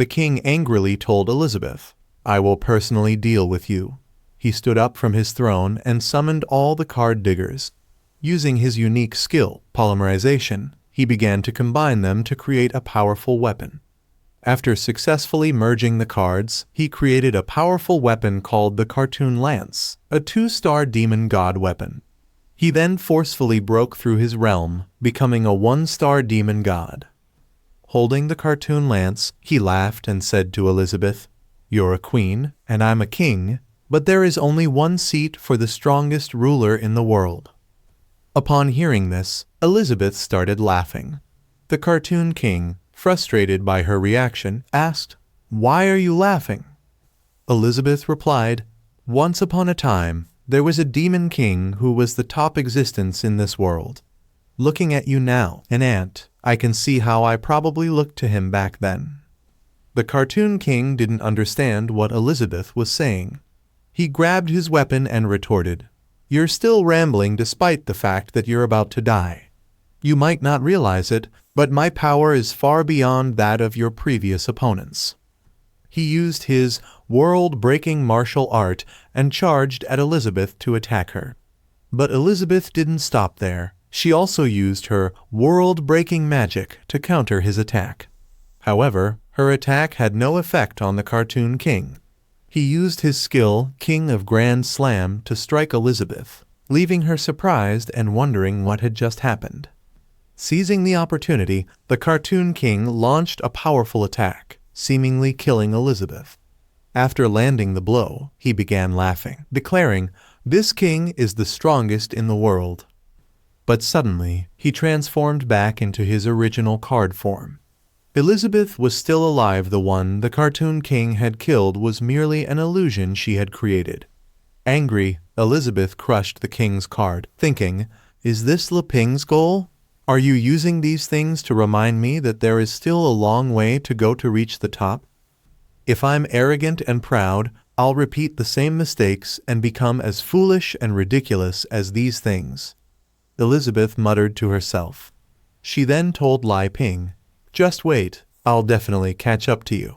The king angrily told Elizabeth, "I will personally deal with you." He stood up from his throne and summoned all the card diggers. Using his unique skill, polymerization, he began to combine them to create a powerful weapon. After successfully merging the cards, he created a powerful weapon called the Cartoon Lance, a 2-star demon god weapon. He then forcefully broke through his realm, becoming a 1-star demon god. Holding the Cartoon Lance, he laughed and said to Elizabeth, "You're a queen, and I'm a king, but there is only one seat for the strongest ruler in the world." Upon hearing this, Elizabeth started laughing. The Cartoon King, frustrated by her reaction, asked, "Why are you laughing?" Elizabeth replied, "Once upon a time, there was a demon king who was the top existence in this world. Looking at you now, an ant, I can see how I probably looked to him back then." The Cartoon King didn't understand what Elizabeth was saying. He grabbed his weapon and retorted, "You're still rambling despite the fact that you're about to die. You might not realize it, but my power is far beyond that of your previous opponents." He used his world-breaking martial art and charged at Elizabeth to attack her. But Elizabeth didn't stop there. She also used her world-breaking magic to counter his attack. However, her attack had no effect on the Cartoon King. He used his skill, King of Grand Slam, to strike Elizabeth, leaving her surprised and wondering what had just happened. Seizing the opportunity, the Cartoon King launched a powerful attack, seemingly killing Elizabeth. After landing the blow, he began laughing, declaring, "This king is the strongest in the world." But suddenly, he transformed back into his original card form. Elizabeth was still alive. The one the Cartoon King had killed was merely an illusion she had created. Angry, Elizabeth crushed the king's card, thinking, "Is this Liping's goal? Are you using these things to remind me that there is still a long way to go to reach the top? If I'm arrogant and proud, I'll repeat the same mistakes and become as foolish and ridiculous as these things." Elizabeth muttered to herself. She then told Li Ping, "Just wait, I'll definitely catch up to you."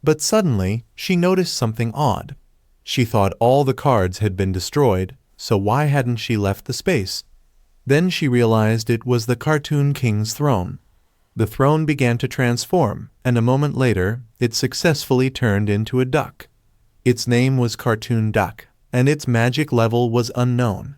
But suddenly, she noticed something odd. She thought all the cards had been destroyed, so why hadn't she left the space? Then she realized it was the Cartoon King's throne. The throne began to transform, and a moment later, it successfully turned into a duck. Its name was Cartoon Duck, and its magic level was unknown.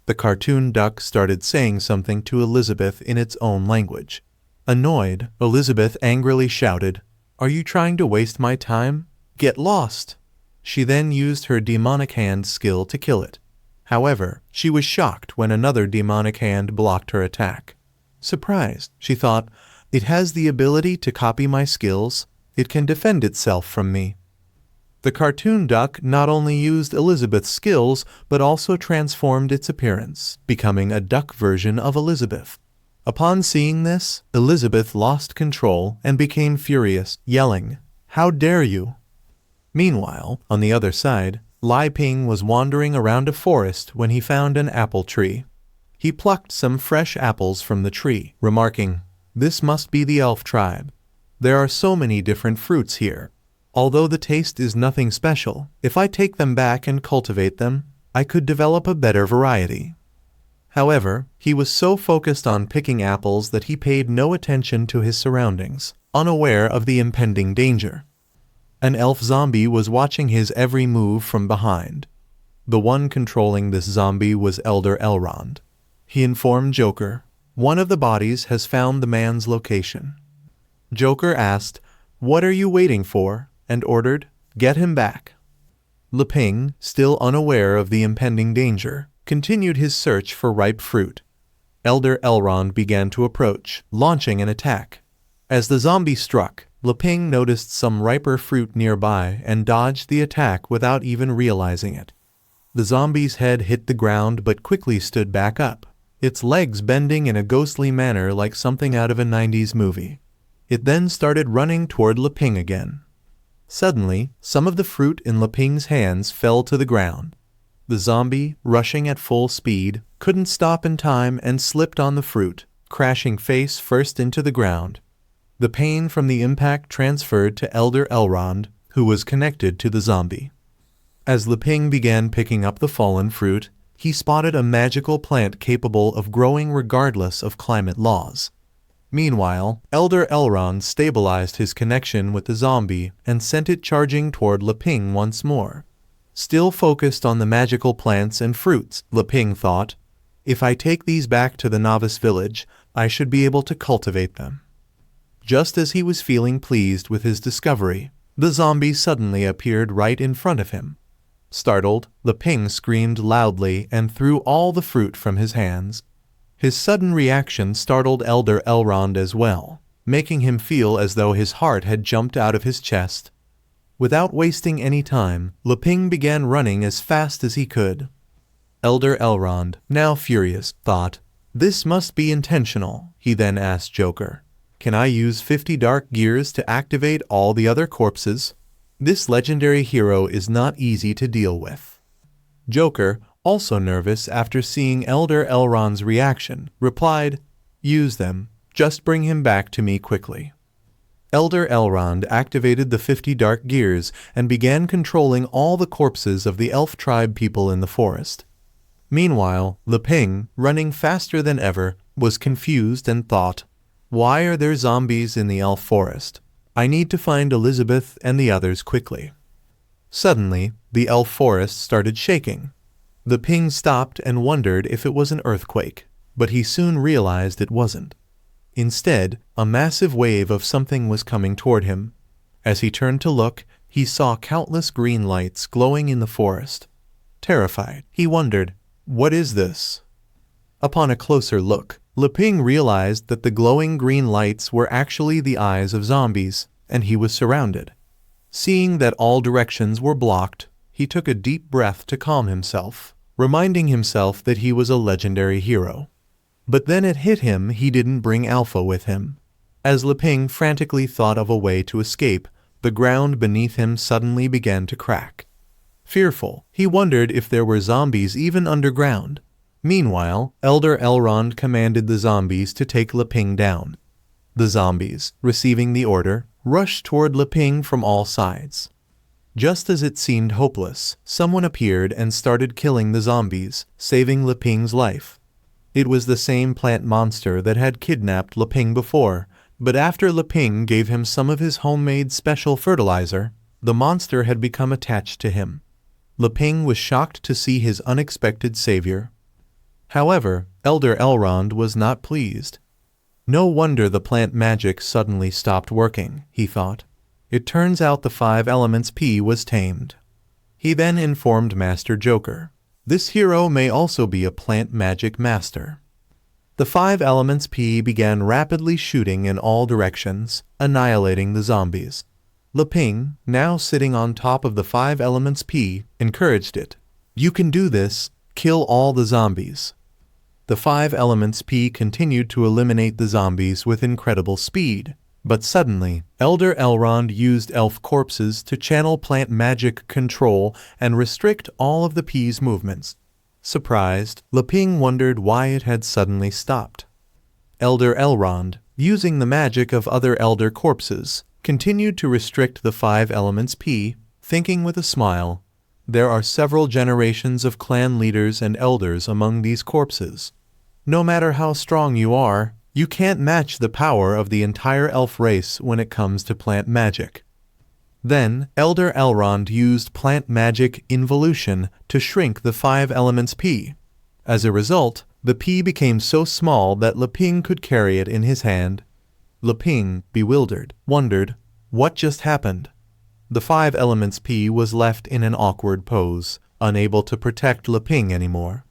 The Cartoon Duck started saying something to Elizabeth in its own language. Annoyed, Elizabeth angrily shouted, "Are you trying to waste my time? Get lost!" She then used her demonic hand skill to kill it. However, she was shocked when another demonic hand blocked her attack. Surprised, she thought, "It has the ability to copy my skills. It can defend itself from me." The Cartoon Duck not only used Elizabeth's skills, but also transformed its appearance, becoming a duck version of Elizabeth. Upon seeing this, Elizabeth lost control and became furious, yelling, "How dare you!" Meanwhile, on the other side, Li Ping was wandering around a forest when he found an apple tree. He plucked some fresh apples from the tree, remarking, "This must be the elf tribe. There are so many different fruits here. Although the taste is nothing special, if I take them back and cultivate them, I could develop a better variety." However, he was so focused on picking apples that he paid no attention to his surroundings, unaware of the impending danger. An elf zombie was watching his every move from behind. The one controlling this zombie was Elder Elrond. He informed Joker, "One of the bodies has found the man's location." Joker asked, "What are you waiting for?" and ordered, "Get him back." Liping, still unaware of the impending danger, continued his search for ripe fruit. Elder Elrond began to approach, launching an attack. As the zombie struck, Liping noticed some riper fruit nearby and dodged the attack without even realizing it. The zombie's head hit the ground but quickly stood back up, its legs bending in a ghostly manner like something out of a 90s movie. It then started running toward Liping again. Suddenly, some of the fruit in Liping's hands fell to the ground. The zombie, rushing at full speed, couldn't stop in time and slipped on the fruit, crashing face first into the ground. The pain from the impact transferred to Elder Elrond, who was connected to the zombie. As Leping began picking up the fallen fruit, he spotted a magical plant capable of growing regardless of climate laws. Meanwhile, Elder Elrond stabilized his connection with the zombie and sent it charging toward Leping once more. Still focused on the magical plants and fruits, Leping thought, if I take these back to the novice village, I should be able to cultivate them. Just as he was feeling pleased with his discovery, the zombie suddenly appeared right in front of him. Startled, Leping screamed loudly and threw all the fruit from his hands. His sudden reaction startled Elder Elrond as well, making him feel as though his heart had jumped out of his chest. Without wasting any time, Leping began running as fast as he could. Elder Elrond, now furious, thought, "This must be intentional." He then asked Joker, "Can I use 50 dark gears to activate all the other corpses? This legendary hero is not easy to deal with." Joker, also nervous after seeing Elder Elrond's reaction, replied, "Use them. Just bring him back to me quickly." Elder Elrond activated the 50 dark gears and began controlling all the corpses of the elf tribe people in the forest. Meanwhile, Leping, running faster than ever, was confused and thought, "Why are there zombies in the elf forest? I need to find Elizabeth and the others quickly." Suddenly, the elf forest started shaking. Leping stopped and wondered if it was an earthquake, but he soon realized it wasn't. Instead, a massive wave of something was coming toward him. As he turned to look, he saw countless green lights glowing in the forest. Terrified, he wondered, "What is this?" Upon a closer look, Leping realized that the glowing green lights were actually the eyes of zombies, and he was surrounded. Seeing that all directions were blocked, he took a deep breath to calm himself, reminding himself that he was a legendary hero. But then it hit him he didn't bring Alpha with him. As Leping frantically thought of a way to escape, the ground beneath him suddenly began to crack. Fearful, he wondered if there were zombies even underground. Meanwhile, Elder Elrond commanded the zombies to take Leping down. The zombies, receiving the order, rushed toward Leping from all sides. Just as it seemed hopeless, someone appeared and started killing the zombies, saving Leping's life. It was the same plant monster that had kidnapped Leping before, but after Leping gave him some of his homemade special fertilizer, the monster had become attached to him. Leping was shocked to see his unexpected savior. However, Elder Elrond was not pleased. No wonder the plant magic suddenly stopped working, he thought. It turns out the 5 elements P was tamed. He then informed Master Joker, "This hero may also be a plant magic master." The 5 elements P began rapidly shooting in all directions, annihilating the zombies. Leping, now sitting on top of the 5 elements P, encouraged it. "You can do this. Kill all the zombies." The 5 elements P continued to eliminate the zombies with incredible speed. But suddenly, Elder Elrond used elf corpses to channel plant magic control and restrict all of the P's movements. Surprised, Leping wondered why it had suddenly stopped. Elder Elrond, using the magic of other elder corpses, continued to restrict the 5 elements P, thinking with a smile, "There are several generations of clan leaders and elders among these corpses. No matter how strong you are, you can't match the power of the entire elf race when it comes to plant magic." Then, Elder Elrond used plant magic involution to shrink the 5 elements P. As a result, the P became so small that Leping could carry it in his hand. Leping, bewildered, wondered, what just happened? The 5 elements P was left in an awkward pose, unable to protect Leping anymore.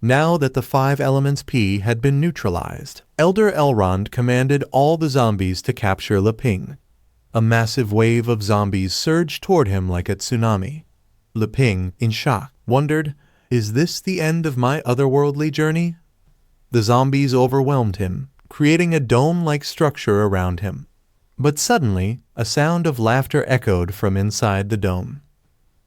Now that the 5 elements P had been neutralized, Elder Elrond commanded all the zombies to capture Leping. A massive wave of zombies surged toward him like a tsunami. Leping, in shock, wondered, "Is this the end of my otherworldly journey?" The zombies overwhelmed him, creating a dome-like structure around him. But suddenly, a sound of laughter echoed from inside the dome.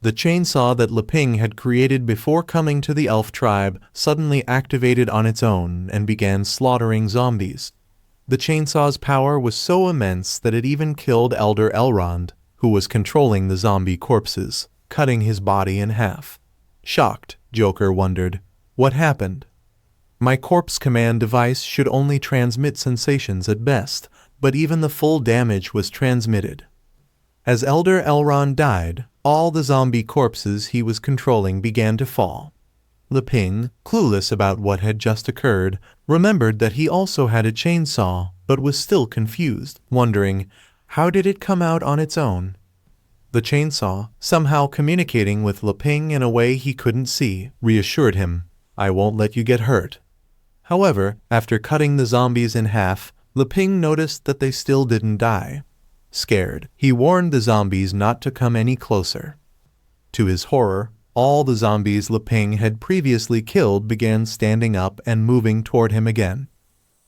The chainsaw that Leping had created before coming to the elf tribe suddenly activated on its own and began slaughtering zombies. The chainsaw's power was so immense that it even killed Elder Elrond, who was controlling the zombie corpses, cutting his body in half. Shocked, Joker wondered, "What happened? My corpse command device should only transmit sensations at best, but even the full damage was transmitted." As Elder Elrond died, all the zombie corpses he was controlling began to fall. Leping, clueless about what had just occurred, remembered that he also had a chainsaw, but was still confused, wondering, how did it come out on its own? The chainsaw, somehow communicating with Leping in a way he couldn't see, reassured him, "I won't let you get hurt." However, after cutting the zombies in half, Leping noticed that they still didn't die. Scared, he warned the zombies not to come any closer. To his horror, all the zombies Leping had previously killed began standing up and moving toward him again.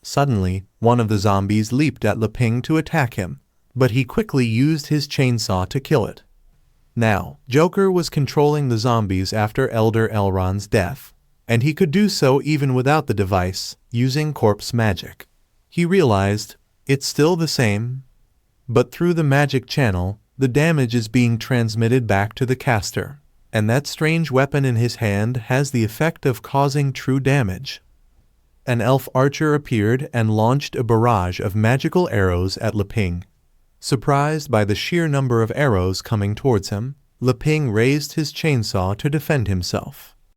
Suddenly, one of the zombies leaped at Leping to attack him, but he quickly used his chainsaw to kill it. Now, Joker was controlling the zombies after Elder Elrond's death, and he could do so even without the device, using corpse magic. He realized, it's still the same, but through the magic channel, the damage is being transmitted back to the caster, and that strange weapon in his hand has the effect of causing true damage. An elf archer appeared and launched a barrage of magical arrows at Leping. Surprised by the sheer number of arrows coming towards him, Leping raised his chainsaw to defend himself.